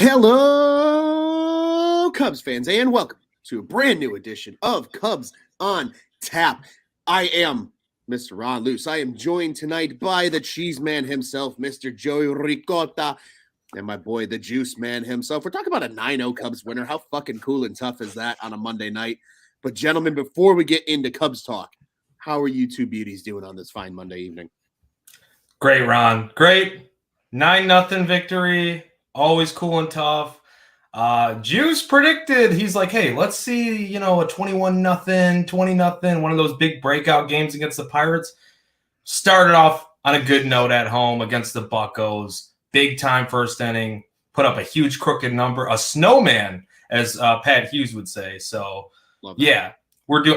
Hello, Cubs fans, and welcome to a brand new edition of Cubs on Tap. I am Mr. Ron Luce. I am joined tonight by the cheese man himself, Mr. Joey Ricotta, and my boy, the juice man himself. We're talking about a 9-0 Cubs winner. How fucking cool and tough is that on a Monday night? But gentlemen, before we get into Cubs talk, how are you two beauties doing on this fine Monday evening? Great, Ron. Great. 9-0 victory. Always cool and tough. Juice predicted, he's like, hey, let's see, a 21-0, 20-0, one of those big breakout games against the Pirates. Started off on a good note at home against the Buccos. Big time first inning. Put up a huge crooked number. A snowman, as Pat Hughes would say. So, yeah,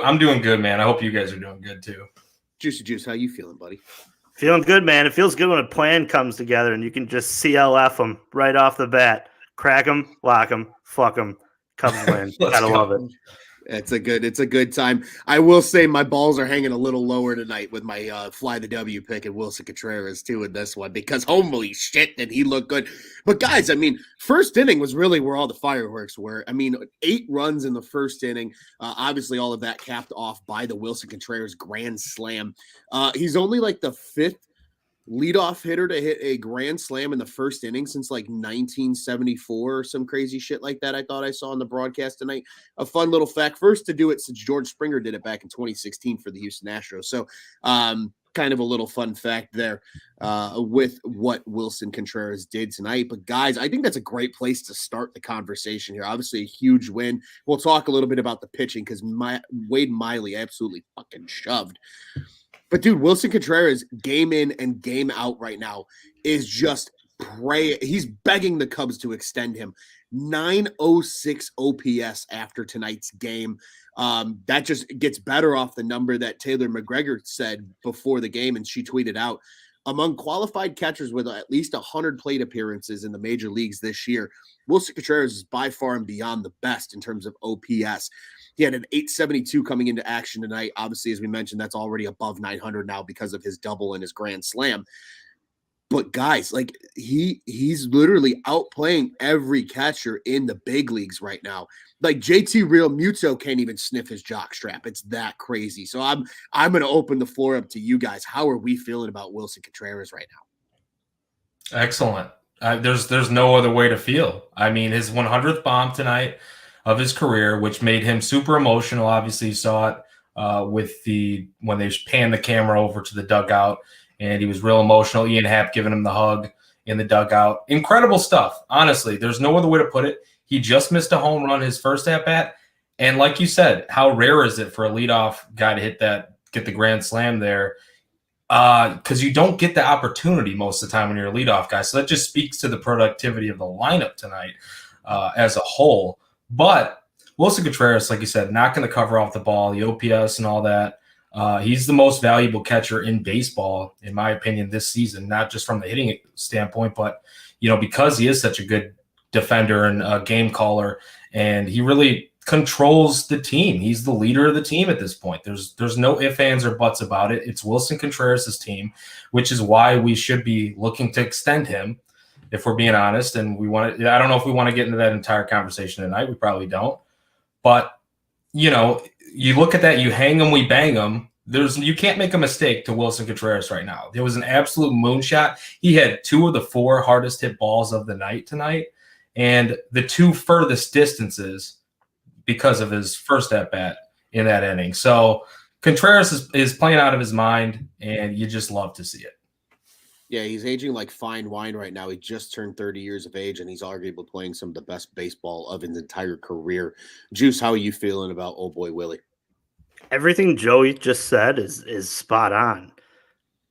I'm doing good, man. I hope you guys are doing good, too. Juicy Juice, how you feeling, buddy? Feeling good, man. It feels good when a plan comes together and you can just CLF them right off the bat. Crack them, lock them, fuck them, Cubs win. Gotta love it. It's a good time. I will say my balls are hanging a little lower tonight with my Fly the W pick and Wilson Contreras too in this one because holy shit did he look good. But guys, I mean, first inning was really where all the fireworks were. I mean, 8 runs in the first inning. Obviously, all of that capped off by the Wilson Contreras grand slam. He's only like the 5th leadoff hitter to hit a grand slam in the first inning since like 1974 or some crazy shit like that. I thought I saw on the broadcast tonight. A fun little fact. First to do it since George Springer did it back in 2016 for the Houston Astros. So kind of a little fun fact there with what Wilson Contreras did tonight. But guys, I think that's a great place to start the conversation here. Obviously a huge win. We'll talk a little bit about the pitching because Wade Miley absolutely fucking shoved. But, dude, Wilson Contreras, game in and game out right now, is just he's begging the Cubs to extend him. 906 OPS after tonight's game. That just gets better off the number that Taylor McGregor said before the game, and she tweeted out, among qualified catchers with at least 100 plate appearances in the major leagues this year, Wilson Contreras is by far and beyond the best in terms of OPS. He had an 872 coming into action tonight. Obviously, as we mentioned, that's already above 900 now because of his double and his grand slam. But guys, like he's literally outplaying every catcher in the big leagues right now. Like JT Realmuto can't even sniff his jockstrap. It's that crazy. So I'm going to open the floor up to you guys. How are we feeling about Wilson Contreras right now? Excellent. There's no other way to feel. I mean, his 100th bomb tonight of his career, which made him super emotional. Obviously, you saw it when they panned the camera over to the dugout, and he was real emotional. Ian Happ giving him the hug in the dugout. Incredible stuff. Honestly, there's no other way to put it. He just missed a home run his first at-bat, and like you said, how rare is it for a leadoff guy to get the grand slam there? Because you don't get the opportunity most of the time when you're a leadoff guy. So that just speaks to the productivity of the lineup tonight as a whole. But Wilson Contreras, like you said, not going to cover off the ball, the OPS and all that. He's the most valuable catcher in baseball, in my opinion, this season, not just from the hitting standpoint, but, because he is such a good defender and a game caller, and he really controls the team. He's the leader of the team at this point. There's no ifs, ands, or buts about it. It's Wilson Contreras' team, which is why we should be looking to extend him, if we're being honest. And I don't know if we want to get into that entire conversation tonight. We probably don't. But, you look at that, you hang them, we bang them. You can't make a mistake to Wilson Contreras right now. There was an absolute moonshot. He had 2 of the 4 hardest hit balls of the night tonight, and the 2 furthest distances because of his first at-bat in that inning. So Contreras is playing out of his mind, and you just love to see it. Yeah, he's aging like fine wine right now. He just turned 30 years of age, and he's arguably playing some of the best baseball of his entire career. Juice, how are you feeling about old boy Willie? Everything Joey just said is spot on.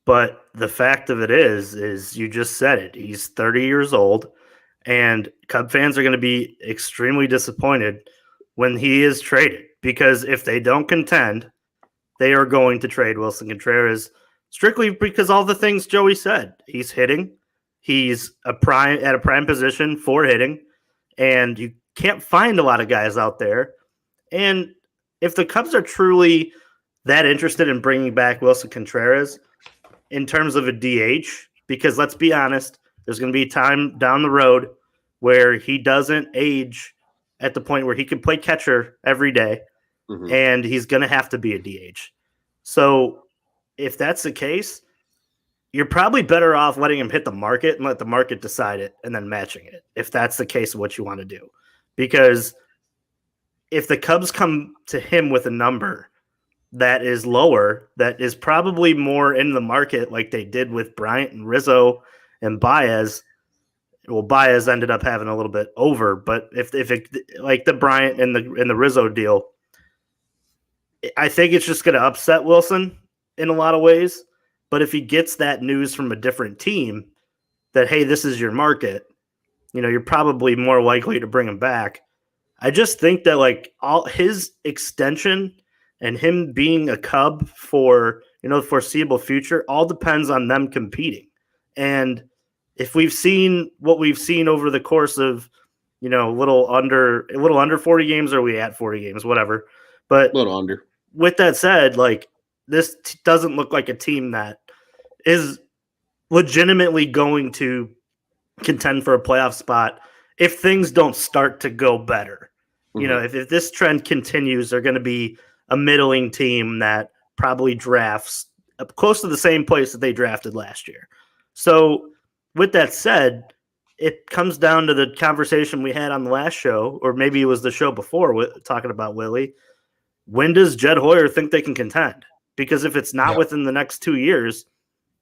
But the fact of it is you just said it. He's 30 years old, and Cub fans are going to be extremely disappointed when he is traded. Because if they don't contend, they are going to trade Wilson Contreras strictly because all the things Joey said. He's hitting. He's at a prime position for hitting. And you can't find a lot of guys out there. And if the Cubs are truly that interested in bringing back Wilson Contreras in terms of a DH, because let's be honest, there's going to be time down the road where he doesn't age at the point where he can play catcher every day, and he's going to have to be a DH. So if that's the case, you're probably better off letting him hit the market and let the market decide it and then matching it, if that's the case of what you want to do. Because if the Cubs come to him with a number that is lower, that is probably more in the market like they did with Bryant and Rizzo and Baez. Well, Baez ended up having a little bit over, but if it, like the Bryant and the Rizzo deal, I think it's just going to upset Wilson in a lot of ways. But if he gets that news from a different team that, hey, this is your market, you're probably more likely to bring him back. I just think that like all his extension and him being a Cub for, the foreseeable future all depends on them competing. And if we've seen what we've seen over the course of, a little under 40 games, or are we at 40 games, whatever. But a little under. With that said, like this doesn't look like a team that is legitimately going to contend for a playoff spot if things don't start to go better. If this trend continues, they're going to be a middling team that probably drafts close to the same place that they drafted last year. So with that said, it comes down to the conversation we had on the last show, or maybe it was the show before talking about Willie. When does Jed Hoyer think they can contend? Because if it's not within the next 2 years,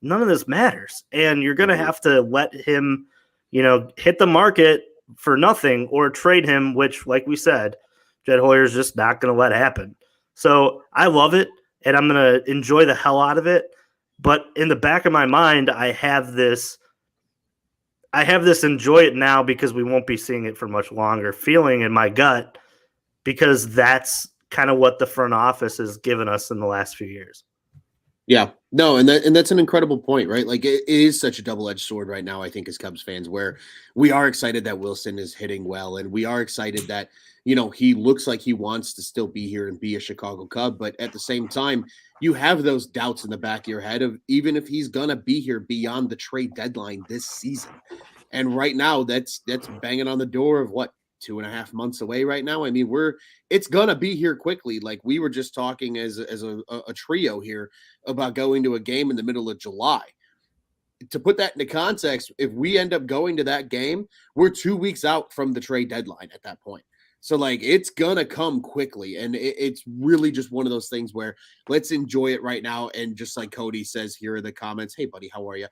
none of this matters. And you're going to have to let him, hit the market for nothing or trade him, which, like we said, Jed Hoyer's just not going to let happen. So I love it, and I'm going to enjoy the hell out of it. But in the back of my mind, I have this enjoy it now because we won't be seeing it for much longer feeling in my gut, because that's kind of what the front office has given us in the last few years. Yeah, no, and that's an incredible point, right? Like it is such a double-edged sword right now, I think, as Cubs fans, where we are excited that Wilson is hitting well, and we are excited that, he looks like he wants to still be here and be a Chicago Cub, but at the same time, you have those doubts in the back of your head of even if he's gonna be here beyond the trade deadline this season. And right now, that's banging on the door of what, 2.5 months away right now. I mean, it's gonna be here quickly. Like we were just talking as a trio here about going to a game in the middle of July. To put that into context, if we end up going to that game, we're 2 weeks out from the trade deadline at that point. So like it's gonna come quickly, and it's really just one of those things where let's enjoy it right now. And just like Cody says here in the comments, hey buddy, how are you?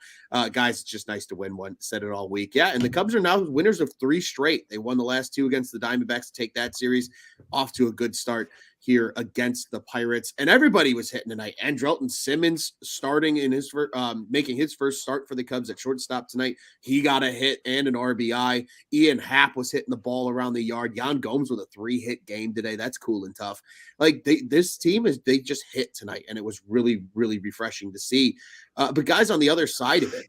Guys, it's just nice to win one. Said it all week. Yeah, and the Cubs are now winners of 3 straight. They won the last 2 against the Diamondbacks to take that series off to a good start here against the Pirates. And everybody was hitting tonight. Andrelton Simmons starting in his making his first start for the Cubs at shortstop tonight. He got a hit and an RBI. Ian Happ was hitting the ball around the yard. Yan Gomes with a 3-hit game today. That's cool and tough. Like this team they just hit tonight, and it was really, really refreshing to see. But guys, on the other side of it,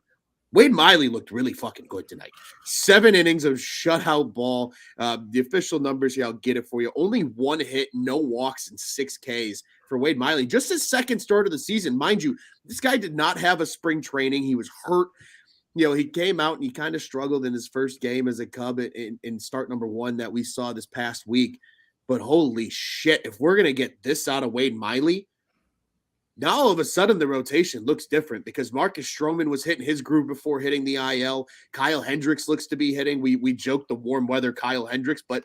Wade Miley looked really fucking good tonight. 7 innings of shutout ball. The official numbers here, I'll get it for you. Only 1 hit, no walks, and 6 Ks for Wade Miley. Just his second start of the season. Mind you, this guy did not have a spring training. He was hurt. He came out and he kind of struggled in his first game as a Cub in start number 1 that we saw this past week. But holy shit, if we're going to get this out of Wade Miley, now all of a sudden the rotation looks different because Marcus Stroman was hitting his groove before hitting the IL. Kyle Hendricks looks to be hitting. We joked the warm weather Kyle Hendricks, but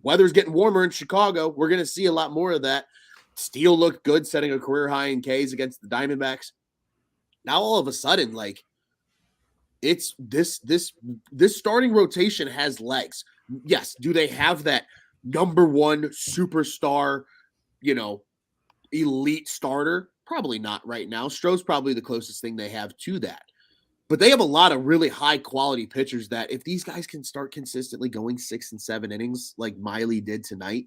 weather's getting warmer in Chicago. We're going to see a lot more of that. Steele looked good, setting a career high in Ks against the Diamondbacks. Now all of a sudden, like it's this starting rotation has legs. Yes, do they have that number 1 superstar, elite starter? Probably not right now. Stroh's probably the closest thing they have to that. But they have a lot of really high quality pitchers that if these guys can start consistently going 6 and 7 innings like Miley did tonight,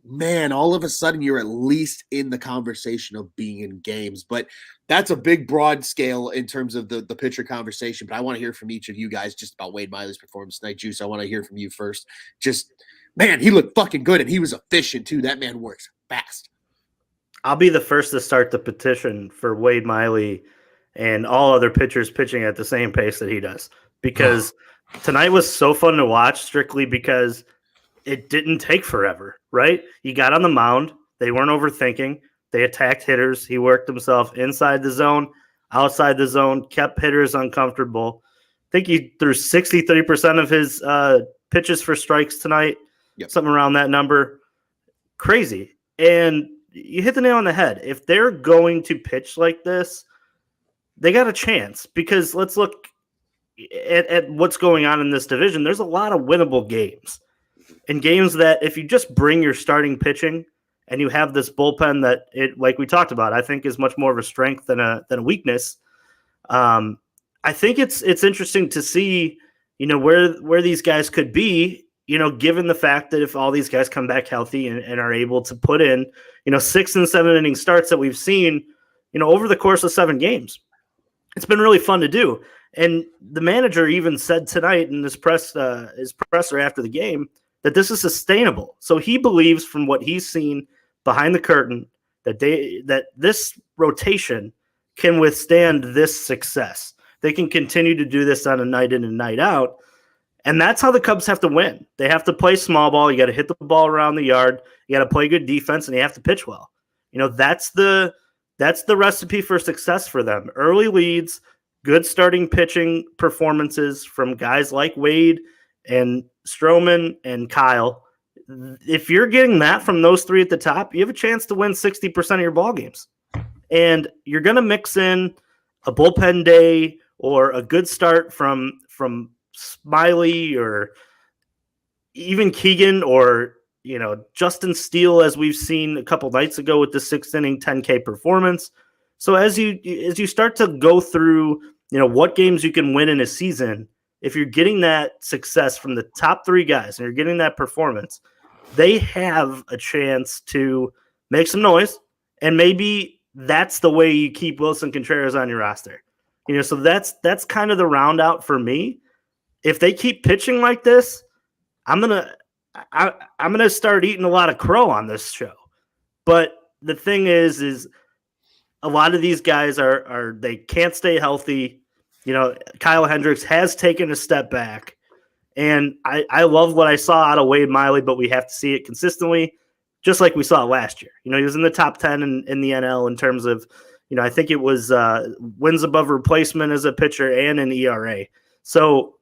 man, all of a sudden you're at least in the conversation of being in games. But that's a big broad scale in terms of the pitcher conversation. But I want to hear from each of you guys just about Wade Miley's performance tonight. Juice, I want to hear from you first. Just, man, he looked fucking good, and he was efficient too. That man works fast. I'll be the first to start the petition for Wade Miley and all other pitchers pitching at the same pace that he does, because tonight was so fun to watch strictly because it didn't take forever, right? He got on the mound. They weren't overthinking. They attacked hitters. He worked himself inside the zone, outside the zone, kept hitters uncomfortable. I think he threw 63% of his pitches for strikes tonight, something around that number. Crazy. And you hit the nail on the head. If they're going to pitch like this, they got a chance, because let's look at what's going on in this division. There's a lot of winnable games, and games that if you just bring your starting pitching and you have this bullpen that like we talked about, I think is much more of a strength than a weakness. I think it's interesting to see, where these guys could be, given the fact that if all these guys come back healthy and are able to put in, 6 and 7 inning starts that we've seen, over the course of 7 games. It's been really fun to do. And the manager even said tonight in his presser after the game that this is sustainable. So he believes, from what he's seen behind the curtain, that this rotation can withstand this success. They can continue to do this on a night in and night out. And that's how the Cubs have to win. They have to play small ball. You got to hit the ball around the yard. You got to play good defense, and you have to pitch well. That's the recipe for success for them. Early leads, good starting pitching performances from guys like Wade and Stroman and Kyle. If you're getting that from those 3 at the top, you have a chance to win 60% of your ball games. And you're going to mix in a bullpen day or a good start from Smiley or even Keegan or Justin Steele, as we've seen a couple nights ago with the 6th inning 10K performance. So as you start to go through, what games you can win in a season, if you're getting that success from the top 3 guys and you're getting that performance, they have a chance to make some noise. And maybe that's the way you keep Wilson Contreras on your roster. So that's kind of the round out for me. If they keep pitching like this, I'm gonna start eating a lot of crow on this show. But the thing is a lot of these guys are they can't stay healthy. Kyle Hendricks has taken a step back, and I love what I saw out of Wade Miley, but we have to see it consistently, just like we saw last year. He was in the top 10 in the NL in terms of, I think it was wins above replacement as a pitcher and an ERA. So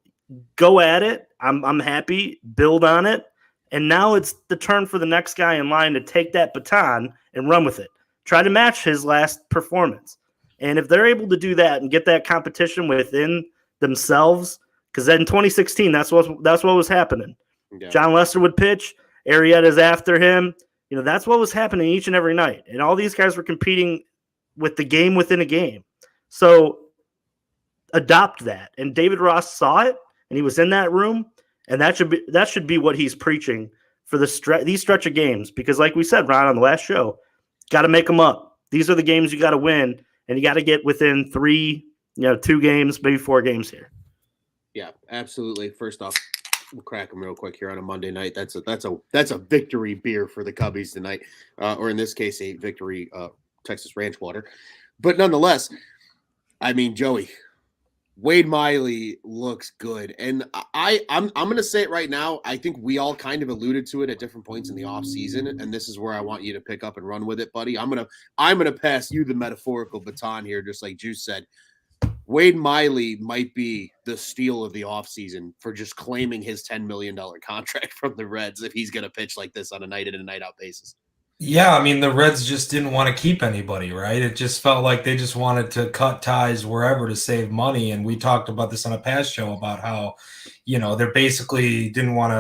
go at it. I'm happy. Build on it. And now it's the turn for the next guy in line to take that baton and run with it. Try to match his last performance. And if they're able to do that and get that competition within themselves, because in 2016, that's what was happening. Yeah. John Lester would pitch. Arrieta's after him. That's what was happening each and every night. And all these guys were competing with the game within a game. So adopt that. And David Ross saw it, and he was in that room. And that should be what he's preaching for these stretch of games. Because like we said, Ron, on the last show, got to make them up. These are the games you got to win, and you got to get within 3, 2 games, maybe 4 games here. Yeah, absolutely. First off, we'll crack them real quick here on a Monday night. That's a victory beer for the Cubbies tonight, or in this case, a victory Texas Ranch water. But nonetheless, I mean, Joey, Wade Miley looks good, and I'm going to say it right now. I think we all kind of alluded to it at different points in the offseason, and this is where I want you to pick up and run with it, buddy. I'm gonna pass you the metaphorical baton here, just like Juice said. Wade Miley might be the steal of the offseason for just claiming his $10 million contract from the Reds if he's going to pitch like this on a night in and night out basis. Yeah, I mean, the Reds just didn't want to keep anybody, right? It just felt like they just wanted to cut ties wherever to save money. And we talked about this on a past show about how, they basically didn't want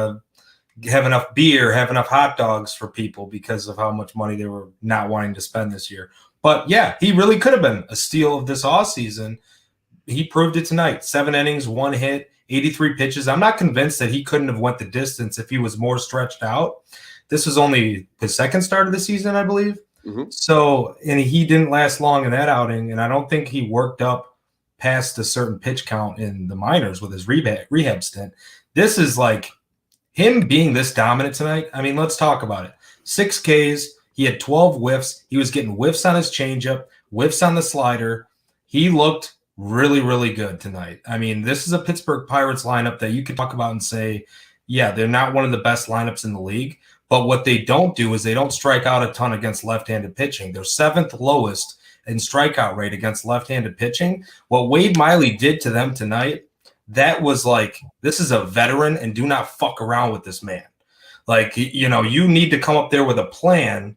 to have enough beer, have enough hot dogs for people because of how much money they were not wanting to spend this year. But yeah, he really could have been a steal of this offseason. He proved it tonight. 7 innings, 1 hit, 83 pitches. I'm not convinced that he couldn't have went the distance if he was more stretched out. This was only his second start of the season, I believe. Mm-hmm. So, and he didn't last long in that outing, and I don't think he worked up past a certain pitch count in the minors with his rehab stint. This is like him being this dominant tonight. I mean, let's talk about it. 6 Ks. He had 12 whiffs. He was getting whiffs on his changeup, whiffs on the slider. He looked really, really good tonight. I mean, this is a Pittsburgh Pirates lineup that you could talk about and say, yeah, they're not one of the best lineups in the league. But what they don't do is they don't strike out a ton against left-handed pitching. They're seventh lowest in strikeout rate against left-handed pitching. What Wade Miley did to them tonight, that was like, this is a veteran, and do not fuck around with this man. Like, you know, you need to come up there with a plan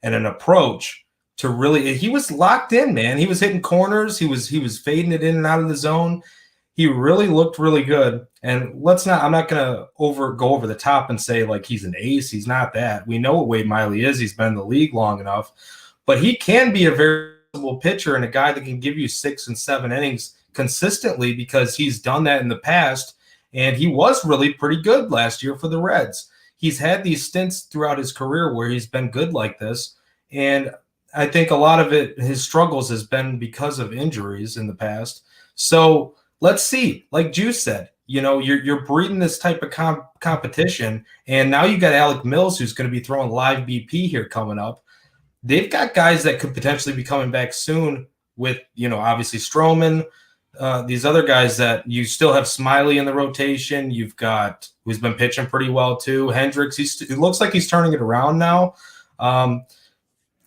and an approach to really. He was locked in, man. He was hitting corners. He was fading it in and out of the zone. He really looked really good. And I'm not going to go over the top and say like he's an ace. He's not that. We know what Wade Miley is. He's been in the league long enough, but he can be a very pitcher and a guy that can give you 6 and 7 innings consistently, because he's done that in the past. And he was really pretty good last year for the Reds. He's had these stints throughout his career where he's been good like this. And I think a lot of it, his struggles has been because of injuries in the past. So let's see. Like Juice said, you know, you're breeding this type of competition, and now you got Alec Mills, who's going to be throwing live BP here coming up. They've got guys that could potentially be coming back soon with, you know, obviously Stroman, these other guys that you still have. Smiley in the rotation. You've got, who's been pitching pretty well too, Hendricks. It looks like he's turning it around now.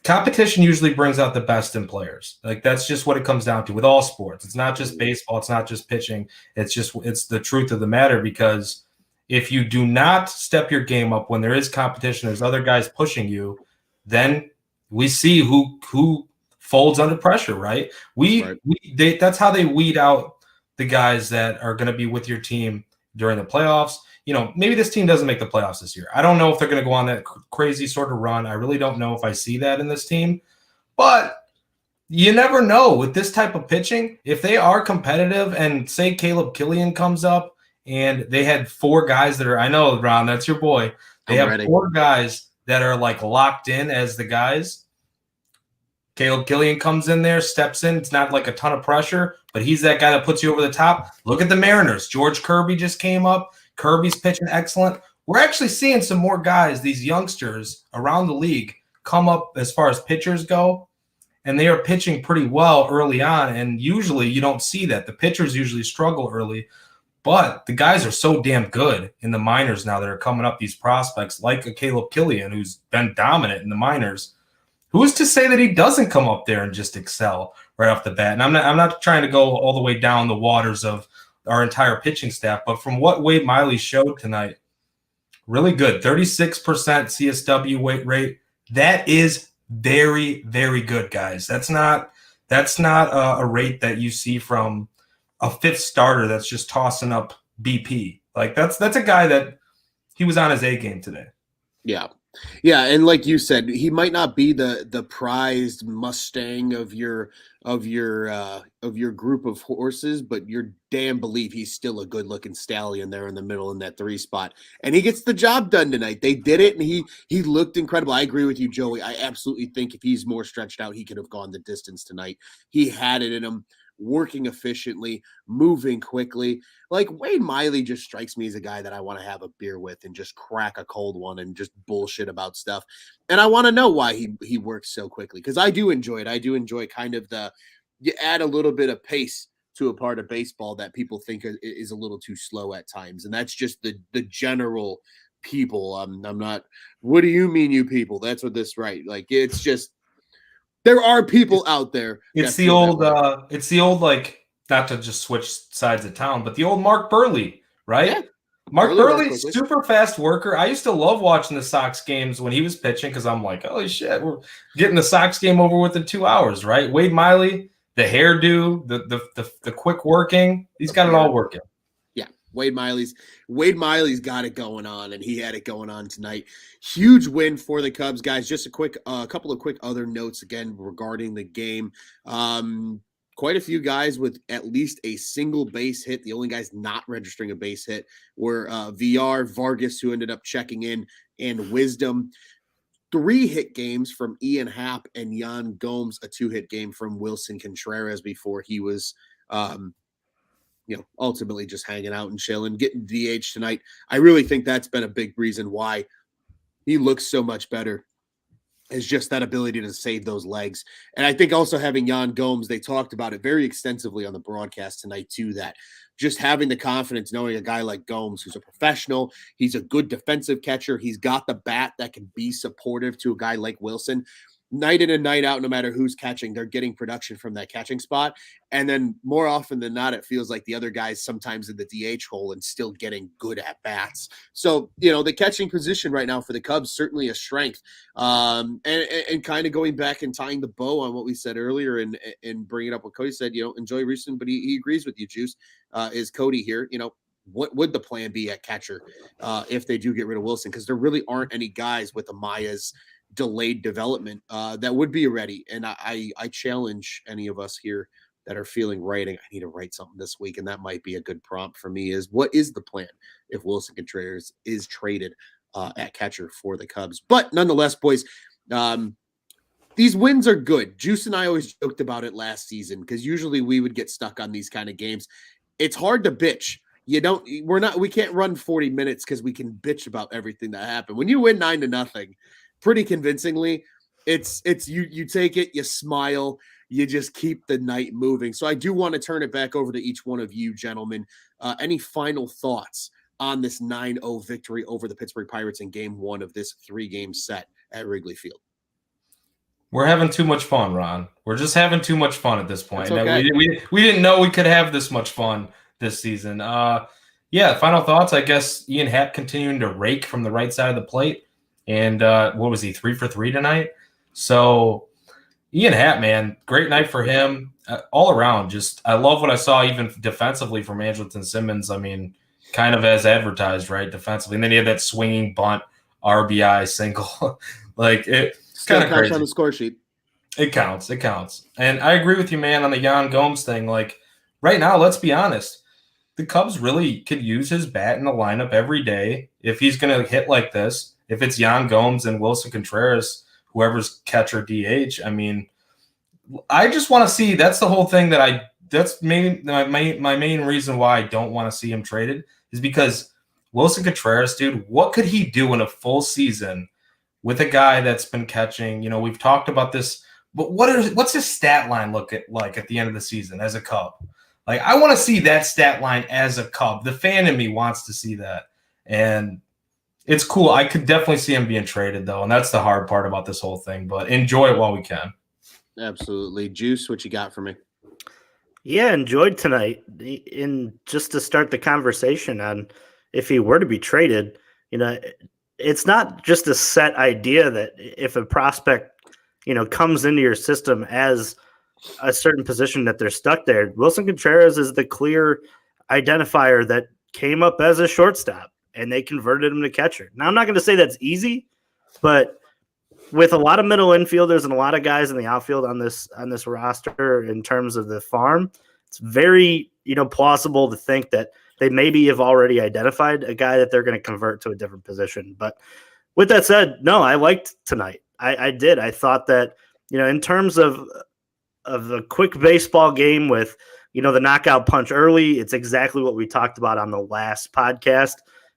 Competition usually brings out the best in players. Like, that's just what it comes down to with all sports. It's not just baseball. It's not just pitching. It's the truth of the matter, because if you do not step your game up when there is competition, there's other guys pushing you, then we see who folds under pressure, right? That's how they weed out the guys that are going to be with your team during the playoffs. You know, maybe this team doesn't make the playoffs this year. I don't know if they're going to go on that crazy sort of run. I really don't know if I see that in this team. But you never know with this type of pitching. If they are competitive, and say Caleb Killian comes up and they had 4 guys that are, I know, Ron, that's your boy. They have 4 guys that are like locked in as the guys. Caleb Killian comes in there, steps in. It's not like a ton of pressure, but he's that guy that puts you over the top. Look at the Mariners. George Kirby just came up. Kirby's pitching excellent. We're actually seeing some more guys, these youngsters around the league, come up as far as pitchers go, and they are pitching pretty well early on. And usually you don't see that. The pitchers usually struggle early, but the guys are so damn good in the minors now that are coming up, these prospects like a Caleb Killian, who's been dominant in the minors. Who's to say that he doesn't come up there and just excel right off the bat? And I'm not trying to go all the way down the waters of our entire pitching staff, but from what Wade Miley showed tonight, really good. 36% CSW weight rate. That is very, very good, guys. That's not a rate that you see from a 5th starter that's just tossing up BP. Like, that's a guy that he was on his A game today. Yeah. Yeah, and like you said, he might not be the prized Mustang of your group of horses, but you're damn believe he's still a good looking stallion there in the middle in that 3 spot, and he gets the job done tonight. They did it, and he looked incredible. I agree with you, Joey. I absolutely think if he's more stretched out, he could have gone the distance tonight. He had it in him. Working efficiently, moving quickly. Like, Wade Miley just strikes me as a guy that I want to have a beer with and just crack a cold one and just bullshit about stuff. And I want to know why he works so quickly, because I do enjoy it. I do enjoy kind of you add a little bit of pace to a part of baseball that people think is a little too slow at times. And that's just the general people. I'm not, what do you mean, you people? That's what this, right? Like, it's just, there are people out there. It's the old, like, not to just switch sides of town, but the old Mark Burley, right? Yeah. Mark Burley, super fast worker. I used to love watching the Sox games when he was pitching, because I'm like, holy shit, we're getting the Sox game over with in 2 hours, right? Wade Miley, the hairdo, the quick working, he's got it all working. Yeah, Wade Miley's got it going on, and he had it going on tonight. Huge win for the Cubs, guys. Just a couple of quick other notes again regarding the game. Quite a few guys with at least a single base hit. The only guys not registering a base hit were VR, Vargas, who ended up checking in, and Wisdom. 3 hit games from Ian Happ, and Yan Gomes, a 2-hit game from Wilson Contreras before he was ultimately just hanging out and chilling, getting DH tonight. I really think that's been a big reason why he looks so much better is just that ability to save those legs. And I think also having Jan Gomes, they talked about it very extensively on the broadcast tonight too, that just having the confidence, knowing a guy like Gomes, who's a professional, he's a good defensive catcher, he's got the bat that can be supportive to a guy like Wilson. Night in and night out, no matter who's catching, they're getting production from that catching spot. And then more often than not, it feels like the other guys sometimes in the DH hole and still getting good at bats. So, the catching position right now for the Cubs, certainly a strength. And kind of going back and tying the bow on what we said earlier and bringing up what Cody said, enjoy recent, but he agrees with you, Juice, is Cody here. What would the plan be at catcher if they do get rid of Wilson? Because there really aren't any guys with Amaya's delayed development that would be ready. And I challenge any of us here that are feeling writing, I need to write something this week, and that might be a good prompt for me, is what is the plan if Wilson Contreras is traded at catcher for the Cubs? But nonetheless, boys, these wins are good. Juice and I always joked about it last season because usually we would get stuck on these kind of games. It's hard to bitch. We can't run 40 minutes because we can bitch about everything that happened. When you win 9-0, pretty convincingly, it's you take it, you smile, you just keep the night moving. So I do want to turn it back over to each one of you gentlemen. Any final thoughts on this 9-0 victory over the Pittsburgh Pirates in game 1 of this 3-game set at Wrigley Field? We're having too much fun, Ron. We're just having too much fun at this point. Okay. We didn't know we could have this much fun this season. Final thoughts, I guess Ian Happ continuing to rake from the right side of the plate. And what was he, 3 for 3 tonight? So Ian Happ, man, great night for him. All around, just I love what I saw even defensively from Andrelton Simmons. I mean, kind of as advertised, right, defensively. And then he had that swinging bunt RBI single. It's kind of crazy. On the score sheet. It counts. And I agree with you, man, on the Jan Gomes thing. Right now, let's be honest. The Cubs really could use his bat in the lineup every day if he's going to hit like this. If it's Jan Gomes and Wilson Contreras, whoever's catcher DH, I mean, I just want to see. That's the whole thing that's my main reason why I don't want to see him traded is because Wilson Contreras, dude, what could he do in a full season with a guy that's been catching? We've talked about this, but what's his stat line look like at the end of the season as a Cub? I want to see that stat line as a Cub. The fan in me wants to see that, and it's cool. I could definitely see him being traded, though, and that's the hard part about this whole thing. But enjoy it while we can. Absolutely. Juice, what you got for me? Yeah, enjoyed tonight. And just to start the conversation on if he were to be traded, it's not just a set idea that if a prospect, comes into your system as a certain position that they're stuck there. Wilson Contreras is the clear identifier that came up as a shortstop, and they converted him to catcher. Now, I'm not going to say that's easy, but with a lot of middle infielders and a lot of guys in the outfield on this roster in terms of the farm, it's very, plausible to think that they maybe have already identified a guy that they're going to convert to a different position. But with that said, no, I liked tonight. I did. I thought that, in terms of a quick baseball game with, the knockout punch early, it's exactly what we talked about on the last podcast.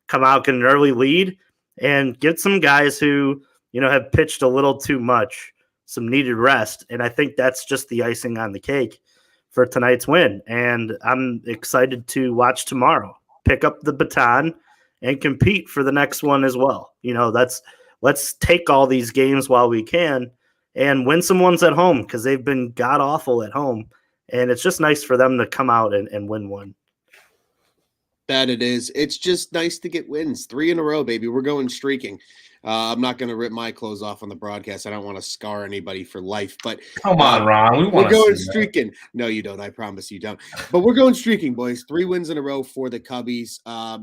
Come out, get an early lead, and get some guys who, have pitched a little too much, some needed rest. And I think that's just the icing on the cake for tonight's win. And I'm excited to watch tomorrow, pick up the baton and compete for the next one as well. Let's take all these games while we can and win some ones at home because they've been god awful at home. And it's just nice for them to come out and win one. That it is. It's just nice to get wins. 3 in a row, baby. We're going streaking. I'm not going to rip my clothes off on the broadcast. I don't want to scar anybody for life. But come on, Ron. We're going streaking. No, you don't. I promise you don't. But we're going streaking, boys. 3 wins in a row for the Cubbies. A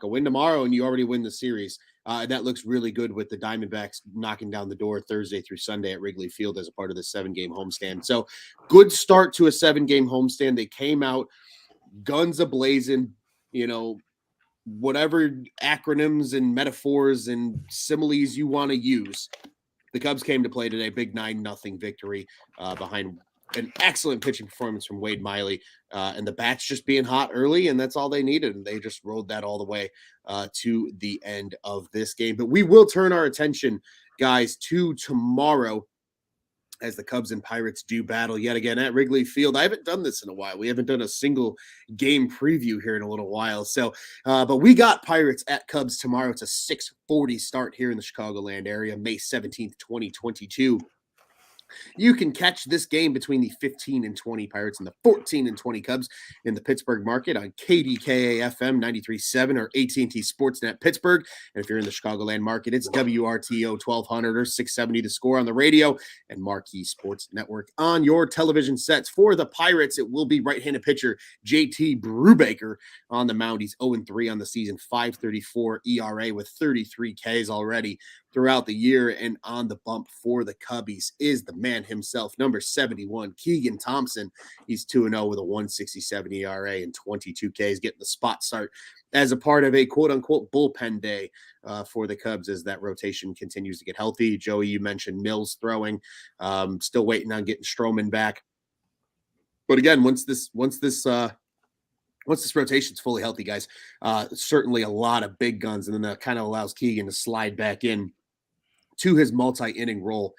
win tomorrow, and you already win the series. That looks really good with the Diamondbacks knocking down the door Thursday through Sunday at Wrigley Field as a part of the 7-game homestand. So good start to a 7-game homestand. They came out guns a-blazing, whatever acronyms and metaphors and similes you want to use. The Cubs came to play today. Big 9-0 victory behind an excellent pitching performance from Wade Miley, and the bats just being hot early, and that's all they needed. And they just rode that all the way to the end of this game. But we will turn our attention guys, to tomorrow as the Cubs and Pirates do battle yet again at Wrigley Field. I haven't done this in a while. We haven't done a single game preview here in a little while. So, but we got Pirates at Cubs tomorrow. It's a 6:40 start here in the Chicagoland area, May 17th, 2022. You can catch this game between the 15 and 20 Pirates and the 14 and 20 Cubs in the Pittsburgh market on KDKA FM 93.7 or AT&T Sportsnet Pittsburgh. And if you're in the Chicagoland market, it's WRTO 1200 or 670 The Score on the radio and Marquee Sports Network on your television sets. For the Pirates, it will be right-handed pitcher JT Brubaker on the mound. He's 0-3 on the season, 5.34 ERA with 33 Ks already throughout the year. And on the bump for the Cubbies is the man himself, number 71, Keegan Thompson. He's 2-0 with a 1.67 ERA and 22 Ks, getting the spot start as a part of a quote-unquote bullpen day for the Cubs as that rotation continues to get healthy. Joey, you mentioned Mills throwing. Still waiting on getting Stroman back. But again, once this rotation's fully healthy, guys, certainly a lot of big guns, and then that kind of allows Keegan to slide back in to his multi-inning role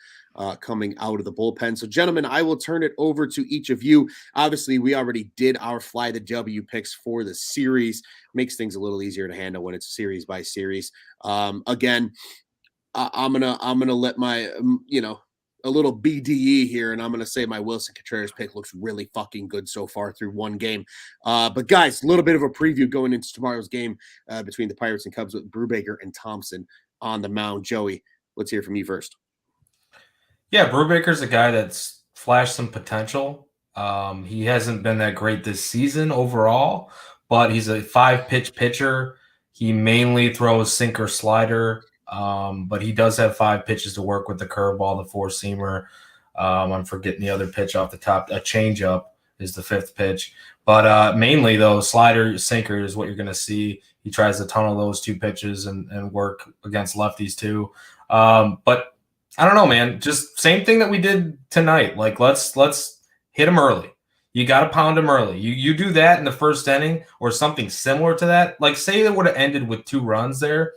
coming out of the bullpen. So, gentlemen, I will turn it over to each of you. Obviously, we already did our Fly the W picks for the series. Makes things a little easier to handle when it's series by series. Again, I'm gonna let my a little BDE here, and I'm going to say my Wilson Contreras pick looks really fucking good so far through one game. But guys, a little bit of a preview going into tomorrow's game between the Pirates and Cubs with Brubaker and Thompson on the mound. Joey, let's hear from you first. Yeah, Brubaker's a guy that's flashed some potential. He hasn't been that great this season overall, but he's a 5-pitch pitcher. He mainly throws sinker slider. But he does have 5 pitches to work with: the curveball, the 4-seamer. I'm forgetting the other pitch off the top. A changeup is the 5th pitch. But mainly, though, slider, sinker is what you're going to see. He tries to tunnel those 2 pitches and work against lefties too. But I don't know, man. Just same thing that we did tonight. Like let's hit him early. You got to pound him early. You do that in the first inning or something similar to that. Like say it would have ended with 2 runs there.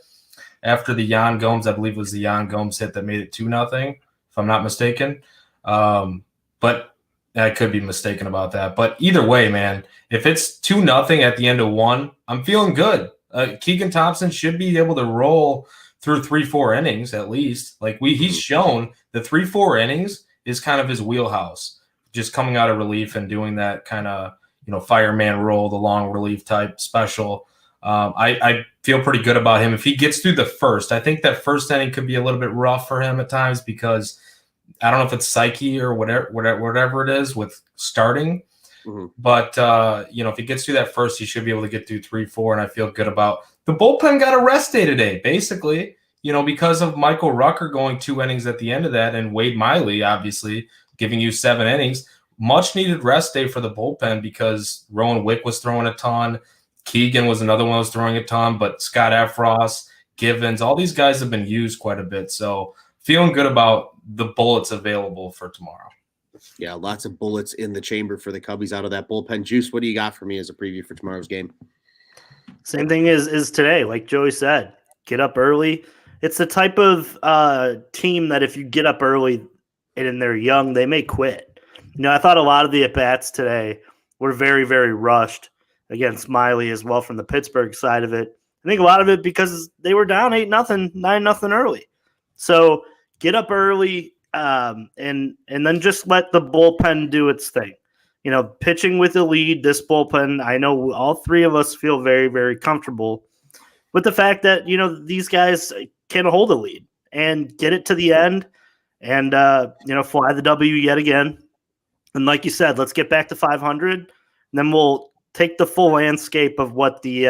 After the Yan Gomes, I believe it was the Yan Gomes hit that made it 2-0, if I'm not mistaken. But I could be mistaken about that. But either way, man, if it's 2-0 at the end of 1, I'm feeling good. Keegan Thompson should be able to roll through 3-4 innings at least. Like he's shown the 3-4 innings is kind of his wheelhouse, just coming out of relief and doing that kind of fireman role, the long relief type special. I feel pretty good about him. If he gets through the first, I think that first inning could be a little bit rough for him at times because I don't know if it's psyche or whatever it is with starting. Mm-hmm. But, if he gets through that first, he should be able to get through 3-4. And I feel good about the bullpen got a rest day today, basically, because of Michael Rucker going 2 innings at the end of that and Wade Miley, obviously, giving you 7 innings. Much needed rest day for the bullpen because Rowan Wick was throwing a ton. Keegan was another one that was throwing a ton, but Scott Effross, Givens, all these guys have been used quite a bit. So feeling good about the bullets available for tomorrow. Yeah, lots of bullets in the chamber for the Cubbies out of that bullpen. Juice, what do you got for me as a preview for tomorrow's game? Same thing as today. Like Joey said, get up early. It's the type of team that if you get up early and they're young, they may quit. I thought a lot of the at-bats today were very, very rushed against Miley as well from the Pittsburgh side of it. I think a lot of it because they were down 8-0, 9-0 early. So get up early and then just let the bullpen do its thing. Pitching with the lead, this bullpen, I know all 3 of us feel very, very comfortable with the fact that, these guys can hold a lead and get it to the end and, fly the W yet again. And like you said, let's get back to 500 and then we'll take the full landscape of what the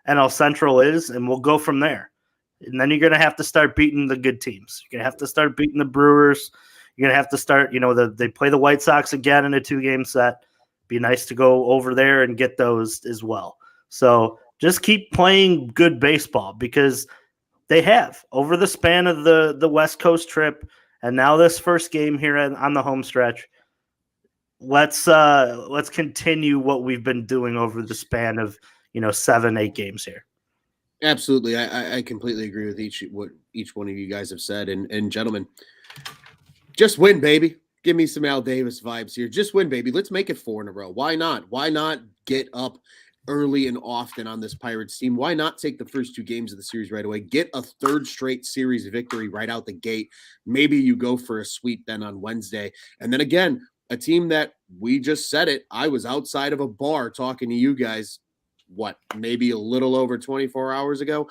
NL Central is, and we'll go from there. And then you're going to have to start beating the good teams. You're going to have to start beating the Brewers. You're going to have to start, they play the White Sox again in a 2-game set. Be nice to go over there and get those as well. So just keep playing good baseball because they have over the span of the West Coast trip and now this first game here on the home stretch. Let's continue what we've been doing over the span of 7-8 games here. Absolutely, I completely agree with each one of you guys have said. And gentlemen, just win, baby. Give me some Al Davis vibes here. Just win, baby. Let's make it 4 in a row. Why not? Why not get up early and often on this Pirates team? Why not take the first 2 games of the series right away? Get a 3rd straight series victory right out the gate. Maybe you go for a sweep then on Wednesday. And then again, a team that we just said it. I was outside of a bar talking to you guys, maybe a little over 24 hours ago,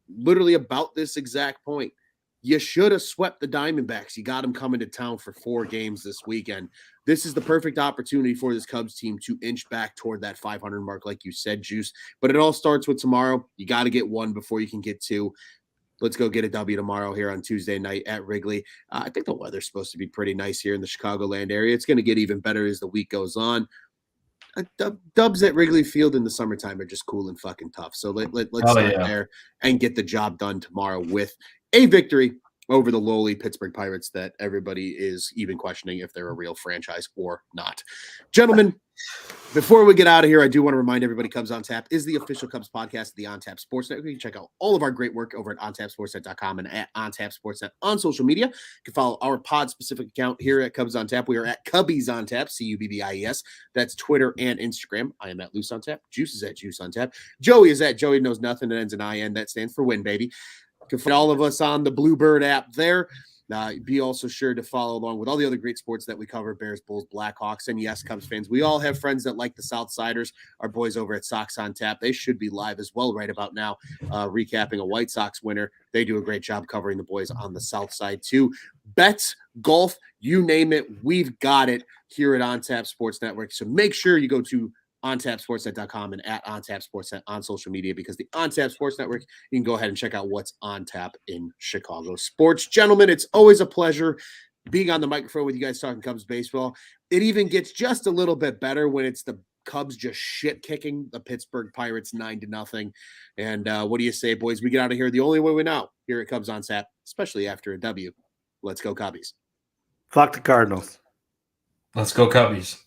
literally about this exact point. You should have swept the Diamondbacks. You got them coming to town for 4 games this weekend. This is the perfect opportunity for this Cubs team to inch back toward that 500 mark, like you said, Juice. But it all starts with tomorrow. You got to get 1 before you can get 2. Let's go get a W tomorrow here on Tuesday night at Wrigley. I think the weather's supposed to be pretty nice here in the Chicagoland area. It's going to get even better as the week goes on. Dubs at Wrigley Field in the summertime are just cool and fucking tough. So let's start there and get the job done tomorrow with a victory over the lowly Pittsburgh Pirates that everybody is even questioning if they're a real franchise or not. Gentlemen, before we get out of here, I do want to remind everybody Cubs on Tap is the official Cubs podcast of the On Tap Sports Network. You can check out all of our great work over at ontapsportsnet.com and at ontapsportsnet on social media. You can follow our pod-specific account here at Cubs on Tap. We are at Cubbies on Tap, Cubbies. That's Twitter and Instagram. I am at Loose on Tap. Juice is at Juice on Tap. Joey is at Joey Knows Nothing. It ends in IN. That stands for win, baby. You can find all of us on the Bluebird app there. Be also sure to follow along with all the other great sports that we cover, Bears, Bulls, Blackhawks, and yes, Cubs fans. We all have friends that like the Southsiders, our boys over at Sox on Tap. They should be live as well right about now, recapping a White Sox winner. They do a great job covering the boys on the South Side too. Bets, golf, you name it, we've got it here at On Tap Sports Network. So make sure you go to ontapsportsnet.com and at ontapsportsnet on social media, because the On Tap Sports Network, you can go ahead and check out what's on tap in Chicago sports. Gentlemen, it's always a pleasure being on the microphone with you guys talking Cubs baseball. It even gets just a little bit better when it's the Cubs just shit kicking the Pittsburgh Pirates 9-0. And what do you say, boys? We get out of here the only way we know here at Cubs on Tap, especially after a W. Let's go Cubbies. Fuck the Cardinals. Let's go Cubbies.